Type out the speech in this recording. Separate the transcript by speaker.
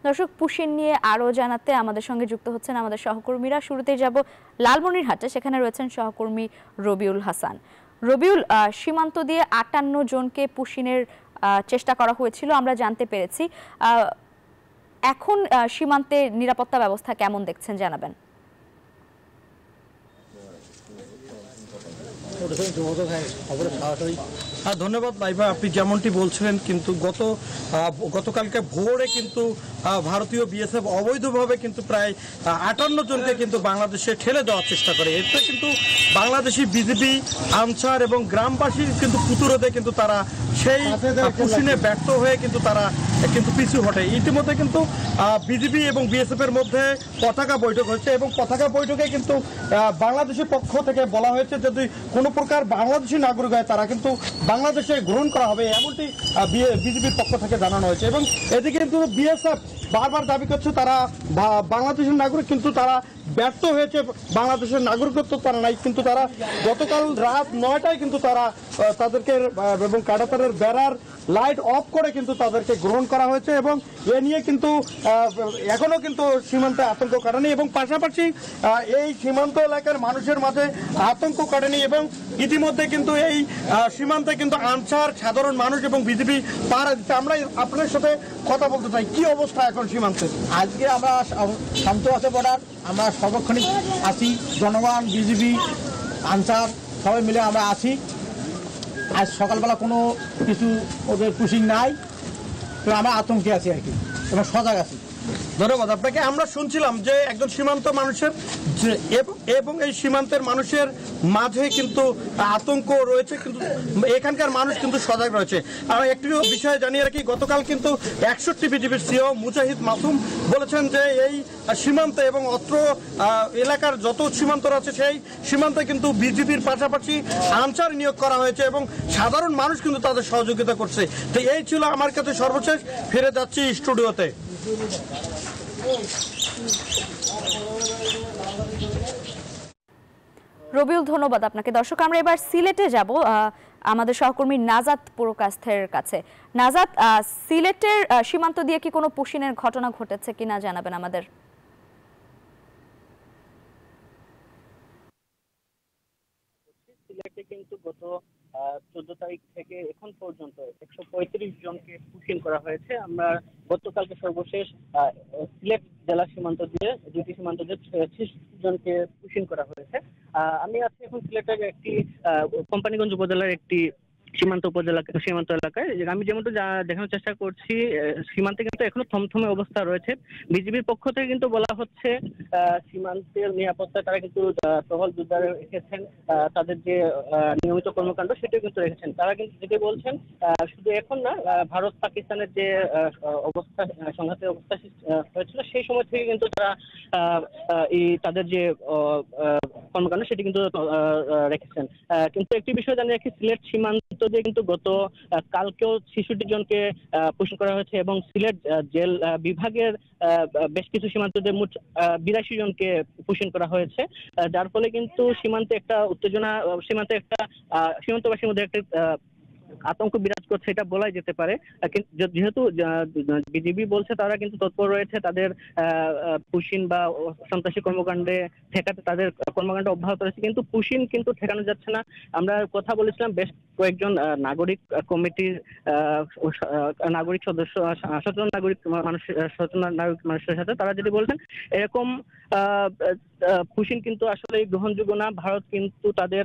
Speaker 1: দর্শক, পুশিন নিয়ে আরো জানাতে আমাদের সঙ্গে যুক্ত হচ্ছেন আমাদের সহকর্মীরা। শুরুতেই যাব লালমনিরহাটে, সেখানে রয়েছেন সহকর্মী রবিউল হাসান। রবিউল, সীমান্ত দিয়ে ৫৮ জনকে পুশিনের চেষ্টা করা হয়েছিল আমরা জানতে পেরেছি। এখন সীমান্তে নিরাপত্তা ব্যবস্থা কেমন দেখছেন জানাবেন।
Speaker 2: ধন্যবাদ লাইভা, আপনি যেমনটি বলছিলেন কিন্তু গতকালকে ভোরে কিন্তু ভারতীয় বিএসএফ অবৈধভাবে কিন্তু প্রায় ৫৮ জনকে কিন্তু বাংলাদেশে ঠেলে দেওয়ার চেষ্টা করে। এতে কিন্তু বাংলাদেশি বিজিবি, আনসার এবং গ্রামবাসীর কিন্তু প্রতিরোধে কিন্তু তারা সেই পুশিনে ব্যর্থ হয়ে কিন্তু তারা কিন্তু পিছু হটে। ইতিমধ্যে কিন্তু বিজিবি এবং বিএসএফ এর মধ্যে পতাকা বৈঠক হচ্ছে এবং পতাকা বৈঠকে কিন্তু বাংলাদেশের পক্ষ থেকে বলা হয়েছে যদি কোনো প্রকার বাংলাদেশি নাগরিক হয় তারা কিন্তু বাংলাদেশে গ্রহণ করা হবে, এমনটি বিজেপির পক্ষ থেকে জানানো হয়েছে। এবং এদিকে কিন্তু বিএসএফ বারবার দাবি করছে তারা বাংলাদেশের নাগরিক, কিন্তু তারা ব্যর্থ হয়েছে, বাংলাদেশের নাগরিকত্ব তারা নাই। কিন্তু তারা গতকাল রাত ৯টায় কিন্তু তারা তাদেরকে এবং কাঁটাতারের বেড়ার লাইট অফ করে কিন্তু তাদেরকে গ্রহণ করা হয়েছে এবং এ নিয়ে কিন্তু এখনো কিন্তু সীমান্তে আতঙ্ক কাটেনি এবং পাশাপাশি এই সীমান্ত এলাকার মানুষের মাঝে আতঙ্ক কাটেনি এবং ইতিমধ্যে কিন্তু এই সীমান্তে কিন্তু আনসার, সাধারণ মানুষ এবং বিজেপি পাহারা দিচ্ছে। আমরা আপনার সাথে কথা বলতে চাই, কি অবস্থা এখন সীমান্তে?
Speaker 3: আজকে আমরা শান্ত আছে বর্ডার, আমরা সর্বক্ষণিক আছি, জনগণ, বিজেপি, আনসার সবাই মিলে আমরা আছি। আজ সকালবেলা কোনো কিছু ওদের পুশিং নাই, তো আমরা আতঙ্কে আছি আর কি, এবং সজাগ আছি।
Speaker 2: ধন্যবাদ আপনাকে। আমরা শুনছিলাম যে একজন সীমান্ত মানুষের এবং এই সীমান্তের মানুষের মাঝে কিন্তু আতঙ্ক রয়েছে, কিন্তু এখানকার মানুষ কিন্তু সজাগ রয়েছে। আর একটি বিষয় জানিয়ে রাখি, গতকাল কিন্তু ৬১ বিজিবির সিও মুজাহিদ মাসুম বলেছেন যে এই সীমান্তে এবং অত্র এলাকার যত সীমান্ত আছে সেই সীমান্তে কিন্তু বিজিবির পাশাপাশি আনসার নিয়োগ করা হয়েছে এবং সাধারণ মানুষ কিন্তু তাদের সহযোগিতা করছে। তো এই ছিল আমার কাছে সর্বশেষ। ফিরে যাচ্ছি স্টুডিওতে।
Speaker 1: রবিউল, ধন্যবাদ আপনাকে। দর্শক, আমরা এবার সিলেটে যাব আমাদের সহকর্মী নাজাত পুরকাস্থের কাছে। নাজাত, সিলেটের সীমান্ত দিয়ে কি কোনো পুশিনের ঘটনা ঘটেছে কিনা জানাবেন আমাদের।
Speaker 4: সিলেটে কিন্তু গত 14 তারিখ থেকে এখন পর্যন্ত 135 জনকে পুশিন করা হয়েছে। আমরা গতকালকে সর্বশেষ সিলেট জেলা সীমান্ত দিয়ে, দুটি সীমান্ত দিয়ে 36 জনকে পুশিন করা হয়েছে। আমি আছি এখন সিলেটের একটি কোম্পানিগঞ্জ উপজেলার একটি সীমান্ত এলাকায়। আমি যেমনটা দেখানোর চেষ্টা করছি, সীমান্তে কিন্তু এখনো থমথমে অবস্থা রয়েছে। বিজিবির পক্ষ থেকে কিন্তু বলা হচ্ছে সীমান্তের নিরাপত্তায় তারা কিন্তু টহল জোরদার রেখেছেন, তাদের যে নিয়মিত কর্মকাণ্ড সেটাও কিন্তু রেখেছেন। তারা কিন্তু যেটি বলছেন, শুধু এখন না, ভারত পাকিস্তানের যে অবস্থা, সংঘাতের অবস্থা হয়েছিল সেই সময় থেকে কিন্তু তারা তাদের যে কর্মকাণ্ড সেটি কিন্তু রেখেছেন। কিন্তু একটি বিষয় জানিয়ে রাখি, সিলেট সীমান্ত দিয়ে কিন্তু গত কালকেও 66 জনকে পুশিন করা হয়েছে এবং সিলেট জেল বিভাগের বেশ কিছু সীমান্ত দিয়ে মোট 82 জনকে পুশিন করা হয়েছে, যার ফলে কিন্তু সীমান্তে একটা উত্তেজনা, সীমান্তবাসীর মধ্যে একটা আতঙ্ক বিরাজ করছে, এটা বলাই যেতে পারে। যেহেতু বিজিবি বলছে তারা কিন্তু তৎপর রয়েছে তাদের পুশিন বা সন্ত্রাসী কর্মকাণ্ডে ঠেকাতে, তাদের কর্মকাণ্ড অব্যাহত রয়েছে, কিন্তু পুশিন কিন্তু ঠেকানো যাচ্ছে না। আমরা কথা বলেছিলাম বেশ কয়েকজন নাগরিক কমিটির নাগরিক সদস্য, সচেতন নাগরিক মানুষের সাথে। তারা যেটি বলছেন, এরকম পুশিন কিন্তু আসলে গ্রহণযোগ্য না। ভারত কিন্তু তাদের